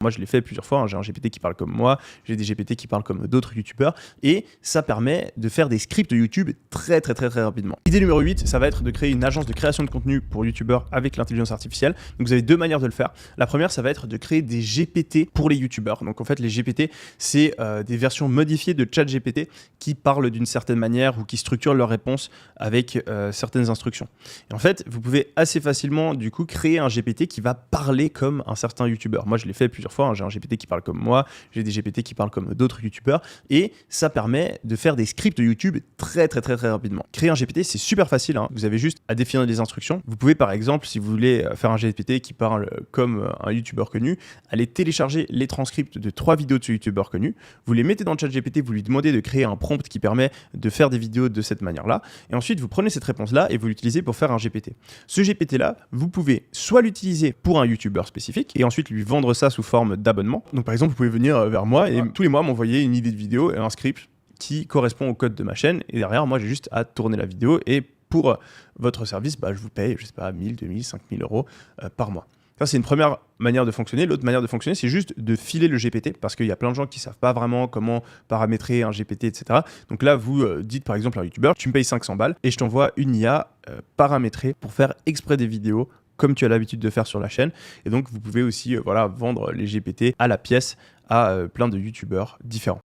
Moi, je l'ai fait plusieurs fois, hein. J'ai un GPT qui parle comme moi, j'ai des GPT qui parlent comme d'autres youtubeurs, et ça permet de faire des scripts YouTube très rapidement. Idée numéro 8, ça va être de créer une agence de création de contenu pour youtubeurs avec l'intelligence artificielle. Donc vous avez deux manières de le faire. La première, ça va être de créer des GPT pour les youtubeurs. Donc en fait, les GPT, c'est des versions modifiées de ChatGPT qui parlent d'une certaine manière ou qui structurent leurs réponses avec certaines instructions. Et en fait, vous pouvez assez facilement du coup créer un GPT qui va parler comme un certain youtubeur. Moi, je l'ai fait plusieurs fois, hein. J'ai un GPT qui parle comme moi, j'ai des GPT qui parlent comme d'autres youtubeurs, et ça permet de faire des scripts YouTube très rapidement. Créer un GPT, c'est super facile, hein. Vous avez juste à définir des instructions. Vous pouvez par exemple, si vous voulez faire un GPT qui parle comme un youtubeur connu, aller télécharger les transcripts de 3 vidéos de ce youtubeur connu, vous les mettez dans le chat GPT, vous lui demandez de créer un prompt qui permet de faire des vidéos de cette manière-là, et ensuite vous prenez cette réponse-là et vous l'utilisez pour faire un GPT. Ce GPT-là, vous pouvez soit l'utiliser pour un youtubeur spécifique et ensuite lui vendre ça sous forme d'abonnement. Donc par exemple, vous pouvez venir vers moi et tous les mois m'envoyer une idée de vidéo et un script qui correspond au code de ma chaîne, et derrière, moi, j'ai juste à tourner la vidéo, et pour votre service, je vous paye, je sais pas, 1000, 2000, 5000 euros par mois. Ça, c'est une première manière de fonctionner. L'autre manière de fonctionner, c'est juste de filer le GPT, parce qu'il y a plein de gens qui ne savent pas vraiment comment paramétrer un GPT, etc. Donc là, vous dites par exemple à un youtubeur, tu me payes 500 balles et je t'envoie une IA paramétrée pour faire exprès des vidéos comme tu as l'habitude de faire sur la chaîne. Et donc, vous pouvez aussi vendre les GPT à la pièce à plein de youtubeurs différents.